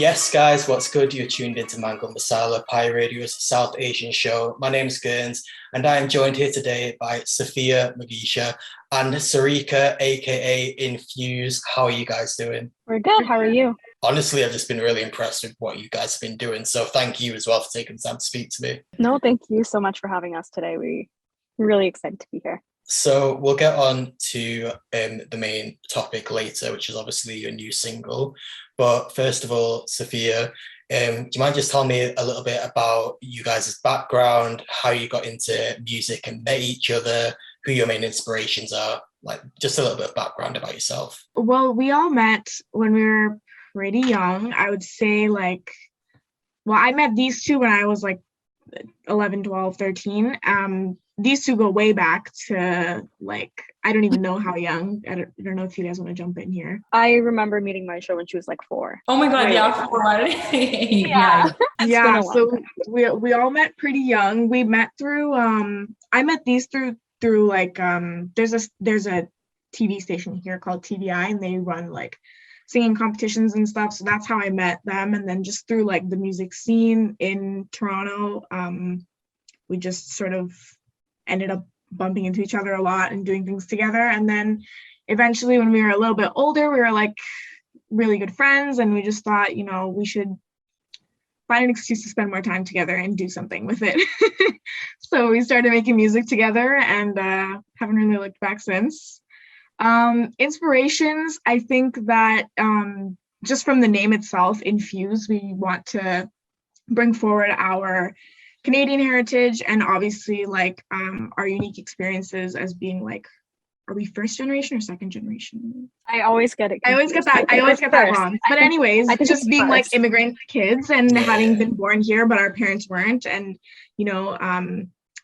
Yes, guys, what's good? You're tuned into Mango Masala, Pi Radio's South Asian show. My name is Gerns, and I am joined here today by Sofia, Magisha, and Sarika, aka Infuse. How are you guys doing? We're good. How are you? Honestly, I've just been really impressed with what you guys have been doing. So thank you as well for taking the time to speak to me. No, thank you so much for having us today. We're really excited to be here. So we'll get on to the main topic later, which is obviously your new single. But first of all, Sophia, do you mind just telling me a little bit about you guys' background, how you got into music and met each other, who your main inspirations are, like just a little bit of background about yourself? Well, we all met when we were pretty young. I would say I met these two when I was like 11, 12, 13. These two go way back to I don't even know how young. I don't know if you guys want to jump in here. I remember meeting Magisha when she was like 4. Oh my God, Right. yeah, 4. Yeah. Yeah, so we all met pretty young. We met through I met these through there's a TV station here called TVI, and they run like singing competitions and stuff. So that's how I met them. And then just through like the music scene in Toronto, we just sort of ended up bumping into each other a lot and doing things together. And then eventually when we were a little bit older, we were like really good friends, and we just thought, we should find an excuse to spend more time together and do something with it. So we started making music together, and haven't really looked back since. Inspirations, I think that just from the name itself, Infuse, we want to bring forward our Canadian heritage and obviously our unique experiences as being are we first generation or second generation? I always get it. I always get that wrong. But anyways, just being like immigrant kids and having been born here, but our parents weren't, and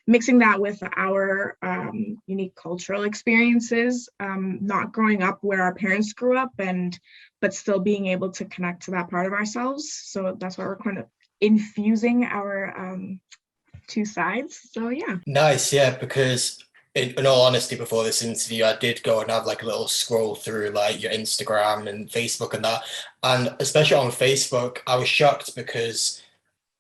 mixing that with our unique cultural experiences, not growing up where our parents grew up, but still being able to connect to that part of ourselves. So that's why we're kind of infusing our two sides. So yeah. Nice, yeah, because in all honesty, before this interview, I did go and have like a little scroll through like your Instagram and Facebook and that. And especially on Facebook, I was shocked because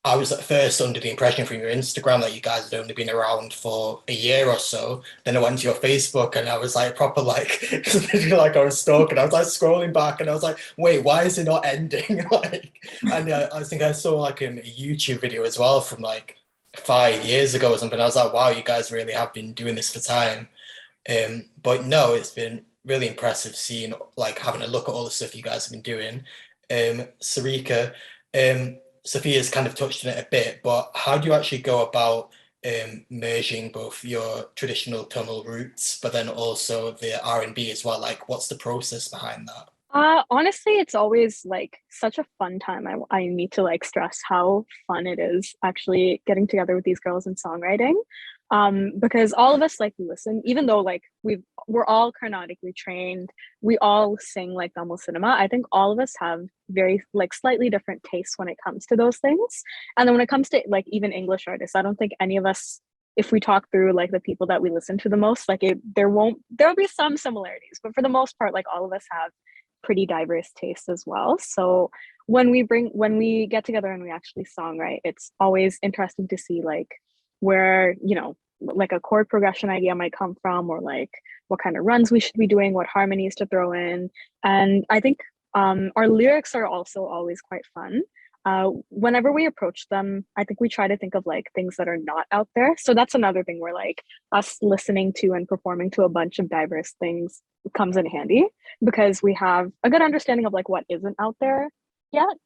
I was at first under the impression from your Instagram that you guys had only been around for a year or so. Then I went to your Facebook and I was like proper like I was stalking. I was like scrolling back and I was like, wait, why is it not ending? I think I saw like a YouTube video as well from like 5 years ago or something. I was like, wow, you guys really have been doing this for time. But no, it's been really impressive seeing like having a look at all the stuff you guys have been doing. Sarika, Sophia's kind of touched on it a bit, but how do you actually go about merging both your traditional tonal roots, but then also the R&B as well? Like, what's the process behind that? Honestly, it's always like such a fun time. I need to like stress how fun it is actually getting together with these girls and songwriting. Because all of us like listen, even though like we're all Carnatically trained, we all sing like Tamil cinema. I think all of us have very like slightly different tastes when it comes to those things. And then when it comes to like even English artists, I don't think any of us, if we talk through like the people that we listen to the most, there'll be some similarities, but for the most part, like all of us have pretty diverse tastes as well. So when we get together and we actually songwrite, it's always interesting to see like where like a chord progression idea might come from, or like what kind of runs we should be doing, what harmonies to throw in. And I think our lyrics are also always quite fun. Whenever we approach them, I think we try to think of like things that are not out there. So that's another thing where like us listening to and performing to a bunch of diverse things comes in handy, because we have a good understanding of like what isn't out there yet.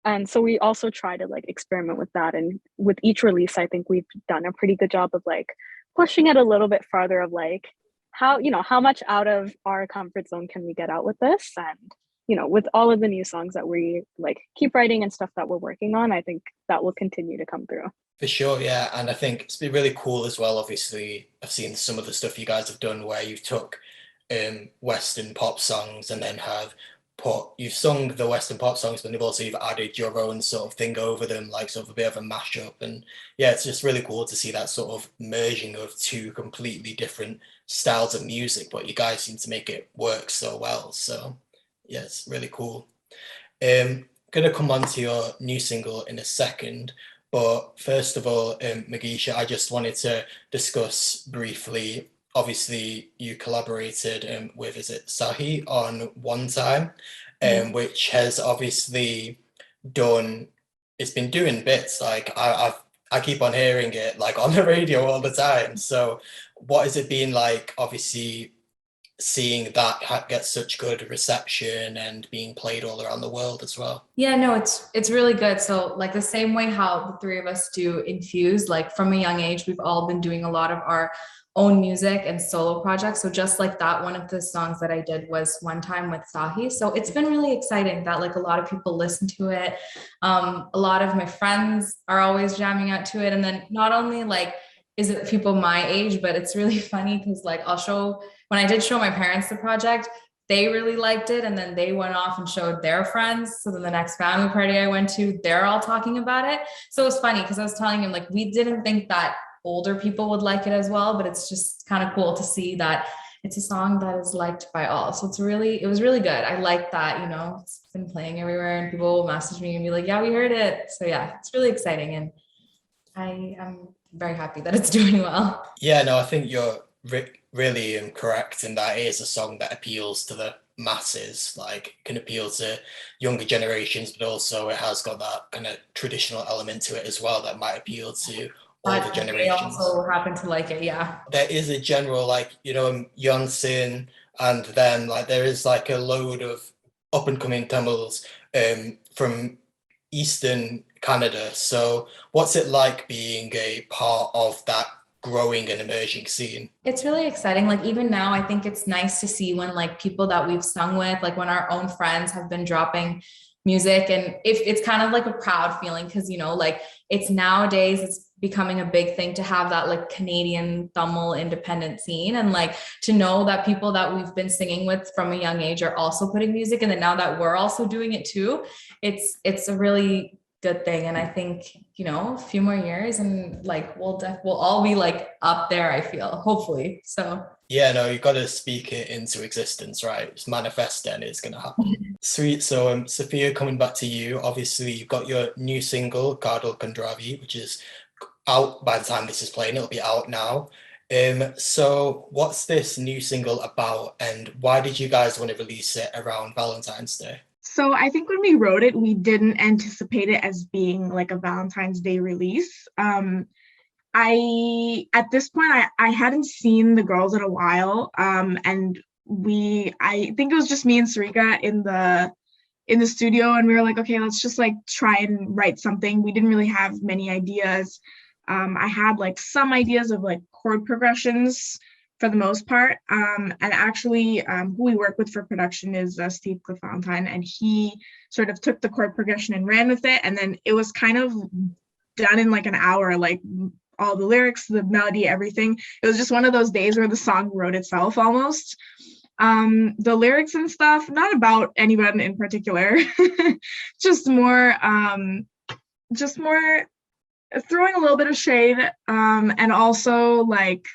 And so we also try to like experiment with that. And with each release, I think we've done a pretty good job of like pushing it a little bit farther of like how much out of our comfort zone can we get out with this. And with all of the new songs that we like keep writing and stuff that we're working on, I think that will continue to come through. For sure, yeah. And I think it's been really cool as well. Obviously, I've seen some of the stuff you guys have done where you've took Western pop songs and then you've sung the Western pop songs, but you've added your own sort of thing over them, like sort of a bit of a mashup. And yeah, it's just really cool to see that sort of merging of two completely different styles of music, but you guys seem to make it work so well. So yeah, it's really cool. going to come on to your new single in a second. But first of all, Magisha, I just wanted to discuss briefly. Obviously, you collaborated with, is it Sahi on One Time, Yeah. which has obviously done, it's been doing bits. Like I keep on hearing it like on the radio all the time. So what has it been like, obviously, seeing that get such good reception and being played all around the world as well? Yeah, no, it's really good. So like the same way how the three of us do Infuse, like from a young age, we've all been doing a lot of our own music and solo projects. So just like that, one of the songs that I did was One Time with Sahi. So it's been really exciting that like a lot of people listen to it. A lot of my friends are always jamming out to it. And then not only like is it people my age, but it's really funny because like when I did show my parents the project, they really liked it. And then they went off and showed their friends. So then the next family party I went to, they're all talking about it. So it was funny because I was telling him like, we didn't think that older people would like it as well, but it's just kind of cool to see that it's a song that is liked by all. So it was really good. I like that, it's been playing everywhere and people will message me and be like, yeah, we heard it. So yeah, it's really exciting. And I am very happy that it's doing well. Yeah, no, I think you're really correct in that it is a song that appeals to the masses, like can appeal to younger generations, but also it has got that kind of traditional element to it as well that might appeal to all the generations. They also happen to like it, yeah. There is a general Yonsin, and then like there is like a load of up and coming Tamils from Eastern Canada. So what's it like being a part of that growing and emerging scene? It's really exciting. Like even now, I think it's nice to see when like people that we've sung with, like when our own friends have been dropping music, and if it's kind of like a proud feeling because like it's nowadays it's becoming a big thing to have that like Canadian Tamil independent scene, and like to know that people that we've been singing with from a young age are also putting music, and then now that we're also doing it too, it's a really good thing. And I think a few more years and like we'll all be like up there, I feel, hopefully. So yeah, no, you've got to speak it into existence, right? It's manifest and it's going to happen. Sweet. So Sophia, coming back to you, obviously you've got your new single Kadhal Kandraavi, which is out by the time this is playing. It'll be out now. So what's this new single about, and why did you guys want to release it around Valentine's Day? So I think when we wrote it, we didn't anticipate it as being like a Valentine's Day release. At this point, I hadn't seen the girls in a while, and I think it was just me and Sarika in the studio, and we were like, okay, let's just like try and write something. We didn't really have many ideas. I had like some ideas of like chord progressions for the most part. And actually, who we work with for production is Steve Cliff Valentine, and he sort of took the chord progression and ran with it. And then it was kind of done in like an hour, like all the lyrics, the melody, everything. It was just one of those days where the song wrote itself almost. The lyrics and stuff, not about anyone in particular, just more throwing a little bit of shade, and also like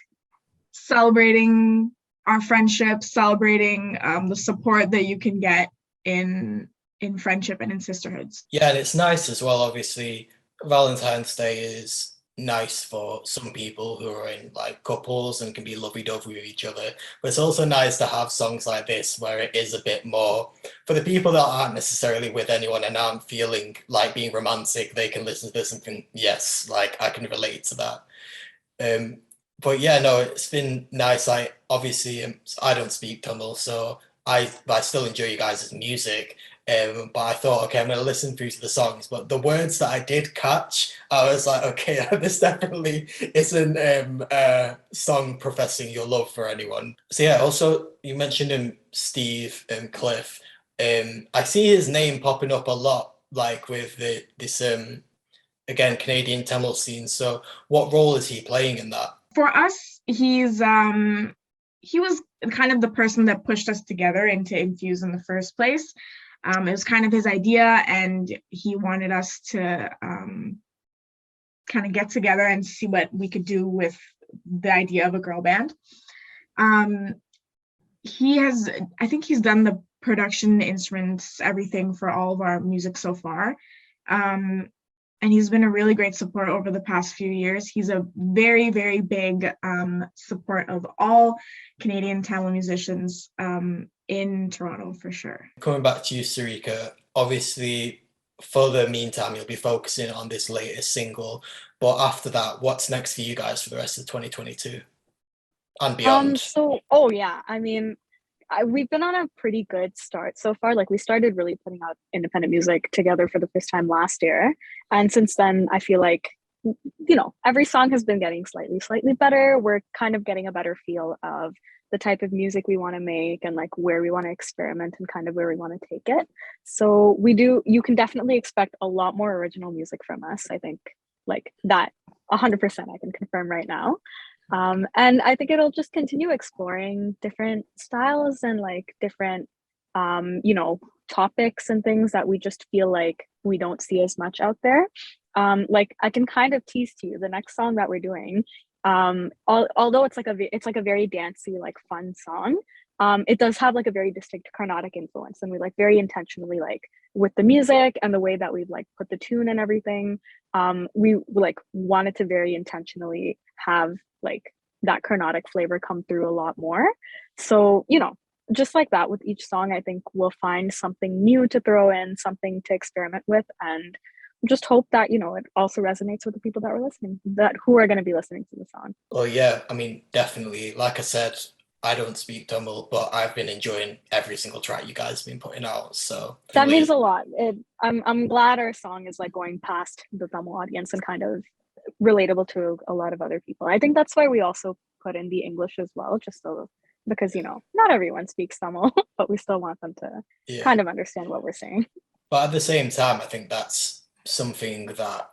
celebrating our friendship, celebrating the support that you can get in friendship and in sisterhoods. Yeah, and it's nice as well. Obviously, Valentine's Day is nice for some people who are in like couples and can be lovey-dovey with each other, but it's also nice to have songs like this where it is a bit more for the people that aren't necessarily with anyone and aren't feeling like being romantic. They can listen to this and think, yes, like I can relate to that. But yeah, no, it's been nice. I don't speak Tamil, so I still enjoy you guys' music. But I thought, okay, I'm going to listen through to the songs. But the words that I did catch, I was like, okay, this definitely isn't a song professing your love for anyone. So yeah, also you mentioned him, Steve and Cliff. I see his name popping up a lot, like with this again Canadian Tamil scene. So what role is he playing in that? For us, he was kind of the person that pushed us together into Infuse in the first place. It was kind of his idea, and he wanted us to kind of get together and see what we could do with the idea of a girl band. I think he's done the production, instruments, everything for all of our music so far. And he's been a really great support over the past few years. He's a very, very big support of all Canadian Tamil musicians in Toronto, for sure. Coming back to you, Sarika, obviously for the meantime, you'll be focusing on this latest single, but after that, what's next for you guys for the rest of 2022 and beyond? Oh yeah, I mean, we've been on a pretty good start so far. Like we started really putting out independent music together for the first time last year. And since then, I feel like, every song has been getting slightly better. We're kind of getting a better feel of the type of music we want to make and like where we want to experiment and kind of where we want to take it. So you can definitely expect a lot more original music from us. I think like that 100% I can confirm right now. And I think it'll just continue exploring different styles and like different, topics and things that we just feel like we don't see as much out there. Like I can kind of tease to you the next song that we're doing. Although it's like a very dancey, like fun song. It does have like a very distinct Carnatic influence, and we like very intentionally like with the music and the way that we've like put the tune and everything. We like wanted to very intentionally have like that Carnatic flavor come through a lot more. So, just like that with each song, I think we'll find something new to throw in, something to experiment with, and just hope that, it also resonates with the people that who are going to be listening to the song. Oh yeah, I mean, definitely. Like I said, I don't speak Tamil, but I've been enjoying every single track you guys have been putting out. So that means a lot. I'm glad our song is like going past the Tamil audience and kind of relatable to a lot of other people. I think that's why we also put in the English as well, just so because not everyone speaks Tamil, but we still want them to kind of understand what we're saying. But at the same time, I think that's something that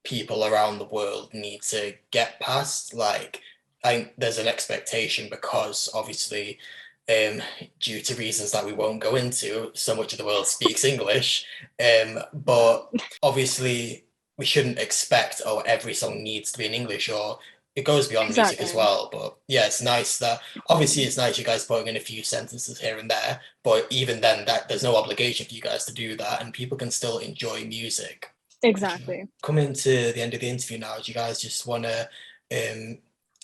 people around the world need to get past. Like, I think there's an expectation because obviously, due to reasons that we won't go into, so much of the world speaks English. But obviously, we shouldn't expect, every song needs to be in English, or it goes beyond music as well. But yeah, it's nice you guys putting in a few sentences here and there, but even then that there's no obligation for you guys to do that, and people can still enjoy music. Exactly. Coming to the end of the interview now, do you guys just want to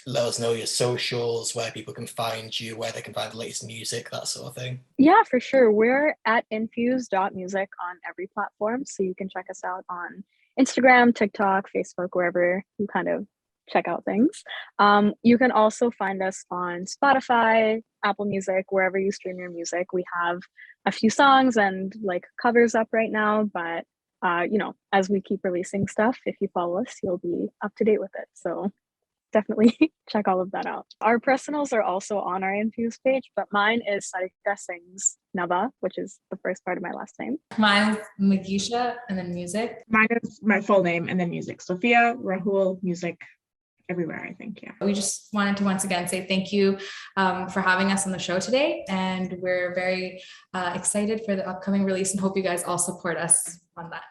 let us know your socials, where people can find you, where they can find the latest music, that sort of thing? Yeah, for sure. We're at infuze.music on every platform, so you can check us out on Instagram, TikTok, Facebook, wherever you kind of check out things. You can also find us on Spotify, Apple Music, wherever you stream your music. We have a few songs and like covers up right now, but as we keep releasing stuff, if you follow us, you'll be up to date with it. So definitely check all of that out. Our personals are also on our Infuse page, but mine is Sarika Singh's Nava, which is the first part of my last name. Mine's Magisha and then music. Mine is my full name and then music. Sofia, Rahul, music, everywhere, I think. Yeah. We just wanted to once again say thank you for having us on the show today. And we're very excited for the upcoming release and hope you guys all support us on that.